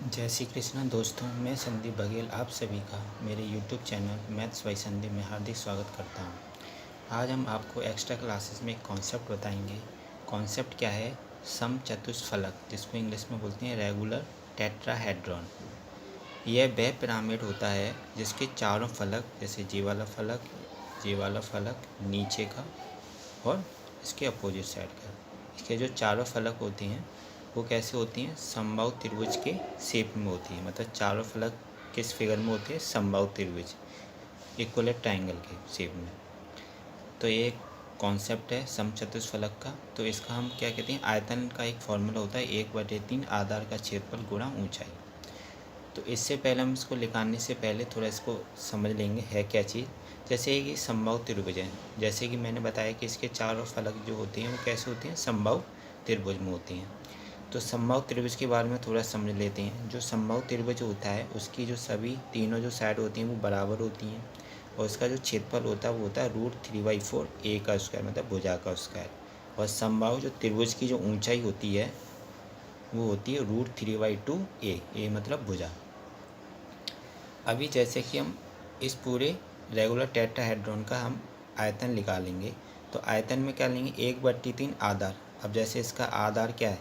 जय श्री कृष्ण दोस्तों, मैं संदीप बघेल आप सभी का मेरे YouTube channel maths by Sandeep में हार्दिक स्वागत करता हूं। आज हम आपको एक्स्ट्रा क्लासेस में एक कॉन्सेप्ट बताएंगे। कॉन्सेप्ट क्या है? समचतुष्फलक, जिसको इंग्लिश में बोलते हैं रेगुलर टेट्राहेड्रॉन। यह वह पिरामिड होता है जिसके चारों फलक, जैसे जी वाला फलक, नीचे का और इसके अपोजिट साइड का, इसके जो चारों फलक होते हैं वो कैसे होती हैं? समबाहु त्रिभुज के शेप में होती है। मतलब चारों फलक किस फिगर में होते हैं? समबाहु त्रिभुज, इक्वलेट ट्राइंगल के शेप में। तो ये एक कॉन्सेप्ट है समचतुष्फलक का। तो इसका हम क्या कहते हैं? आयतन का एक फॉर्मूला होता है 1/3 आधार का क्षेत्रफल गुणा ऊंचाई। तो इससे पहले हम इसको निकालने से पहले थोड़ा इसको समझ लेंगे है क्या चीज़। जैसे कि समबाहु त्रिभुज है, जैसे कि मैंने बताया कि इसके चारों फलक जो होते हैं वो कैसे होते हैं? समबाहु त्रिभुज में होते हैं। तो समबाहु त्रिभुज के बारे में थोड़ा समझ लेते हैं। जो समबाहु त्रिभुज होता है उसकी जो सभी तीनों जो साइड होती हैं वो बराबर होती हैं, और इसका जो क्षेत्रफल होता है वो होता है √3/4 a का स्क्वायर, मतलब भुजा का स्क्वायर। और समबाहु जो त्रिभुज की जो ऊंचाई होती है वो होती है √3/2 a मतलब भुजा। अभी जैसे कि हम इस पूरे रेगुलर टेट्राहेड्रॉन का हम आयतन निकालेंगे, तो आयतन में क्या लेंगे? 1/3 आधार। अब जैसे इसका आधार क्या है?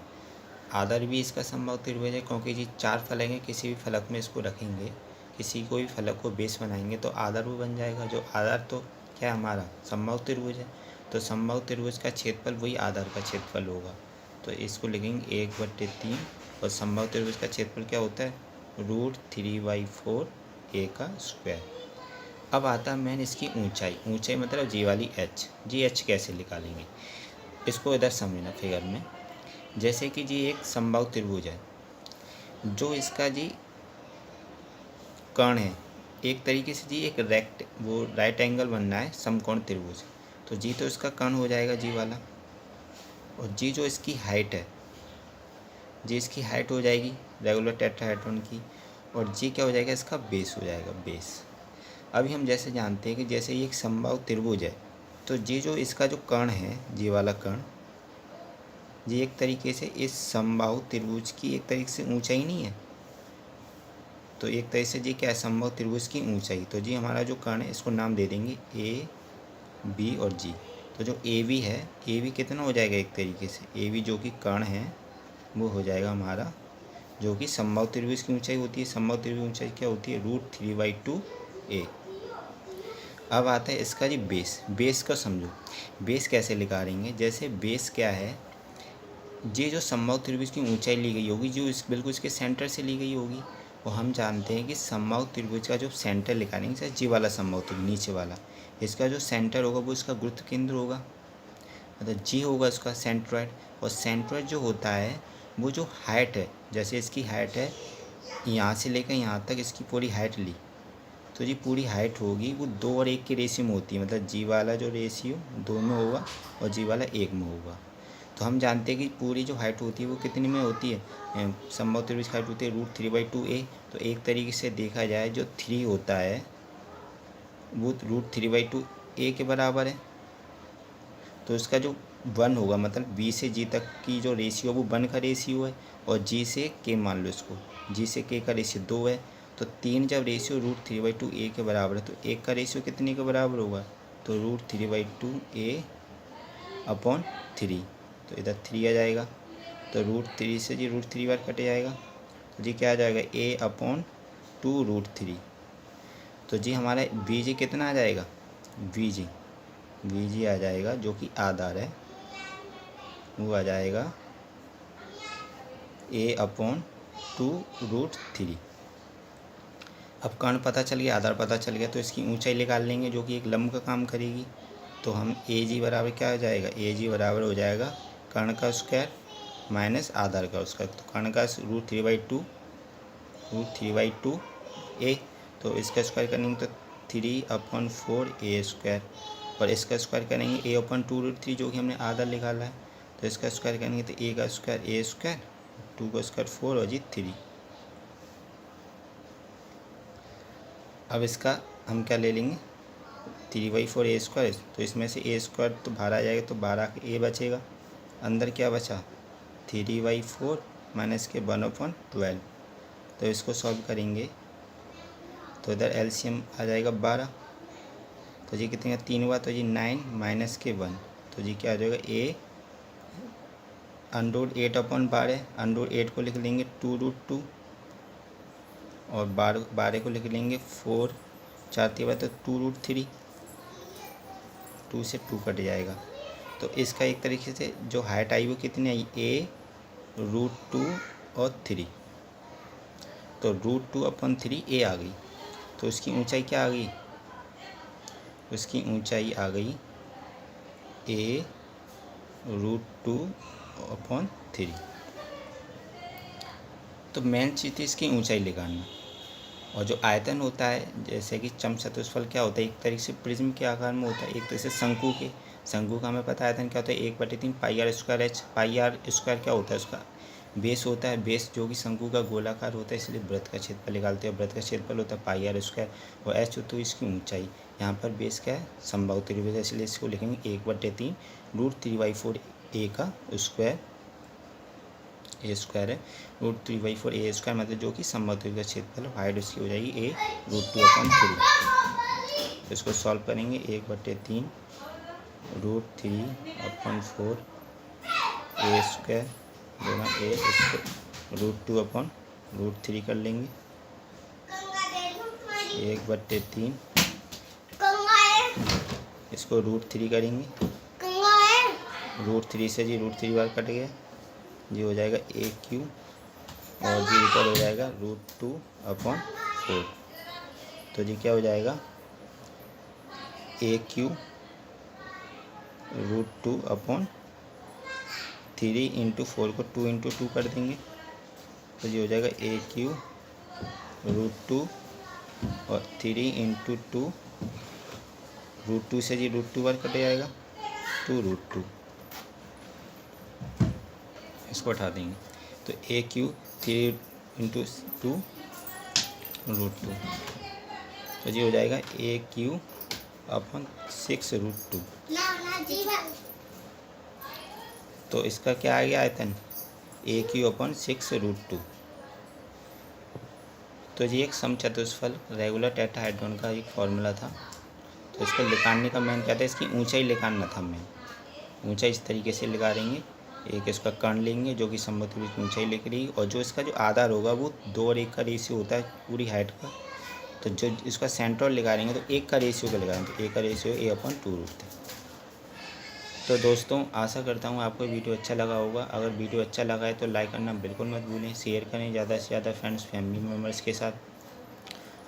आधार भी इसका समबाहु त्रिभुज है, क्योंकि जी चार फलक हैं, किसी भी फलक में इसको रखेंगे, किसी कोई फलक को बेस बनाएंगे तो आधार भी बन जाएगा। जो आधार तो क्या है हमारा? समबाहु त्रिभुज है। तो समबाहु त्रिभुज का क्षेत्रफल वही आधार का क्षेत्रफल होगा। तो इसको लिखेंगे 1/3, और समबाहु त्रिभुज का क्षेत्रफल क्या होता है? √3/4 a का स्क्वायर। अब आता है मैंने इसकी ऊंचाई। ऊंचाई मतलब जी वाली एच कैसे निकालेंगे इसको इधर समझना फिगर में। जैसे कि जी एक समबाहु त्रिभुज है, जो इसका जी कर्ण है, एक तरीके से जी एक राइट एंगल बनना है समकोण त्रिभुज। तो जी तो इसका कर्ण हो जाएगा जी वाला, और जी जो इसकी हाइट है, जी इसकी हाइट हो जाएगी रेगुलर टेट्राहेड्रॉन की, और जी क्या हो जाएगा? इसका बेस हो जाएगा, बेस। अभी हम जैसे जानते हैं कि जैसे ये एक समबाहु त्रिभुज है, तो जी जो इसका जो कर्ण है, जी वाला कर्ण, जी एक तरीके से इस समबाहु त्रिभुज की एक तरीके से ऊंचाई नहीं है। तो एक तरह से जी क्या है? समबाहु त्रिभुज की ऊंचाई। तो जी हमारा जो कर्ण है इसको नाम दे देंगे ए, बी और जी। तो जो ए बी है, ए बी कितना हो जाएगा? एक तरीके से ए बी जो कि कर्ण है वो हो जाएगा हमारा, जो कि समबाहु त्रिभुज की ऊंचाई होती है। समबाहु त्रिभुज की ऊंचाई क्या होती है? √3/2 a। अब आता है इसका जी बेस। बेस को समझो, बेस कैसे निकालेंगे? जैसे बेस क्या है, ये जो समबाहु त्रिभुज की ऊंचाई ली गई होगी, जो इस बिल्कुल इसके सेंटर से ली गई होगी, वो हम जानते हैं कि समबाहु त्रिभुज का जो सेंटर निकालेंगे, जैसे जी वाला समबाहु त्रिभुज नीचे वाला, इसका जो सेंटर होगा वो इसका गुरुत्व केंद्र होगा, मतलब जी होगा इसका सेंट्रॉइड। और सेंट्रॉइड जो होता है वो जो हाइट है, जैसे इसकी हाइट है यहाँ से लेकर यहाँ तक, इसकी पूरी हाइट ली, तो जी पूरी हाइट होगी वो 2 और 1 के रेशियो में होती है। मतलब जी वाला जो रेशियो 2 में होगा और जी वाला 1 में होगा। तो हम जानते हैं कि पूरी जो हाइट होती है वो कितनी में होती है? समबाहु त्रिभुज की हाइट होती है √3/2 a। तो एक तरीके से देखा जाए जो 3 होता है वो √3/2 a के बराबर है। तो इसका जो 1 होगा, मतलब बी से जी तक की जो रेशियो वो 1 का रेशियो है, और जी से के मान लो इसको, जी से के का रेशियो 2 है। तो 3 जब रेशियो √3/2 a के बराबर है तो 1 का रेशियो कितने के बराबर होगा? तो √3/2 a/3। तो इधर 3 आ जाएगा, तो √3 से जी √3 बार कट जाएगा, तो जी क्या आ जाएगा? a/2√3। तो जी हमारा वी जी कितना आ जाएगा? वी जी आ जाएगा जो कि आधार है, वो आ जाएगा a/2√3। अब कर्ण पता चल गया, आधार पता चल गया, तो इसकी ऊंचाई निकाल लेंगे जो कि एक लंब का काम करेगी। तो हम ए जी बराबर क्या हो जाएगा? ए जी बराबर हो जाएगा कर्ण का स्क्वायर माइनस आधार का स्क्वायर। तो कर्ण का √3/2 a, तो इसका स्क्वायर करेंगे तो 3/4 a², और इसका स्क्वायर करेंगे a/2√3 जो कि हमने आधार निकाला है। तो इसका स्क्वायर करेंगे तो a का स्क्वायर a², 2 का स्क्वायर 4 और जी 3। अब इसका हम क्या ले लेंगे? 3/4 a², तो इसमें से a² तो बाहर आ जाएगा, तो 12 का a बचेगा। अंदर क्या बचा? 3/4 माइनस के 1/12, तो इसको सॉल्व करेंगे तो इधर एलसीएम आ जाएगा 12। तो जी कितने का 3 हुआ, तो जी 9 माइनस के 1, तो जी क्या आ जाएगा ए √8/12। √8 को लिख लेंगे 2√2 और 12 को लिख लेंगे 4, 4 3 तो 2√3, 2 से 2 कट जाएगा। तो इसका एक तरीके से जो हाइट आई वो कितनी आई, a √2 और 3, तो √2/3 a आ गई। तो उसकी ऊंचाई क्या आ गई, उसकी ऊंचाई आ गई a √2/3। तो मेन चीज़ थी इसकी ऊंचाई निकालना। और जो आयतन होता है जैसे कि समचतुष्फल क्या होता है, एक तरीके से प्रिज्म के आकार में होता है, एक तरह से शंकु का हमें पता है आयतन क्या होता है, 1/3 πr²h। πr² क्या होता है, उसका बेस होता है, बेस जो कि शंकु का गोलाकार होता है, इसलिए वृत्त का क्षेत्रफल निकालते हैं। वृत्त का क्षेत्रफल होता है πr², और h होती है इसकी ऊंचाई। यहाँ पर बेस क्या है, समबाहु त्रिभुज है, इसलिए इसको लिखेंगे 1/3 √3/4 a का स्क्वायर, a स्क्वायर है √3/4 a² मतलब जो कि समबाहु त्रिभुज का क्षेत्रफल, हाइट उसकी हो जाएगी a √2/3। इसको सॉल्व करेंगे 1/3 √3/4 a² गुना a, इसको √2/√3 कर लेंगे 1/3, इसको √3 करेंगे, √3 से जी √3 बार कट गया, जी हो जाएगा AQ और जी ऊपर हो जाएगा √2/4। तो जी क्या हो जाएगा AQ √2/3 इंटू 4 को 2 इंटू 2 कर देंगे, तो ये हो जाएगा AQ √2 और 3 इंटू 2, √2 से जी √2 बार कट जाएगा 2√2, इसको हटा देंगे। तो AQ 3 इंटू 2 √2, तो जी हो जाएगा AQ/6√2। तो इसका क्या आ गया आयतन, AQ/6√2। तो ये एक समचतुष्फल रेगुलर टेट्राहेड्रॉन का एक फॉर्मूला था। तो इसको निकालने का मेन क्या था, इसकी ऊंचाई निकालना था मेन। ऊंचाई इस तरीके से निकालेंगे, एक इसका कर्ण लेंगे जो कि समबाहु त्रिभुज की ऊंचाई लिख रही है, और जो इसका जो आधार होगा वो 2 और 1 का रेशियो होता है पूरी हाइट का। तो जो इसका सेंट्रोइड निकालेंगे तो 1 का रेशियो का लगाएंगे, तो 1 का रेशियो a/2√3। तो दोस्तों आशा करता हूँ आपको वीडियो अच्छा लगा होगा। अगर वीडियो अच्छा लगा है तो लाइक करना बिल्कुल मत भूलें, शेयर करें ज़्यादा से ज़्यादा फ्रेंड्स फैमिली मेम्बर्स के साथ।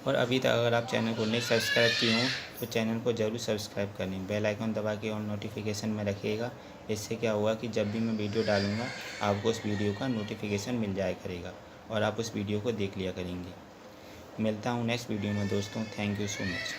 और अभी तक अगर आप चैनल को नहीं सब्सक्राइब किए हों तो चैनल को ज़रूर सब्सक्राइब करें, बेल आइकन दबा के और नोटिफिकेशन में रखिएगा। इससे क्या होगा कि जब भी मैं वीडियो डालूँगा आपको उस वीडियो का नोटिफिकेशन मिल जाया करेगा और आप उस वीडियो को देख लिया करेंगे। मिलता हूँ नेक्स्ट वीडियो में दोस्तों, थैंक यू सो मच।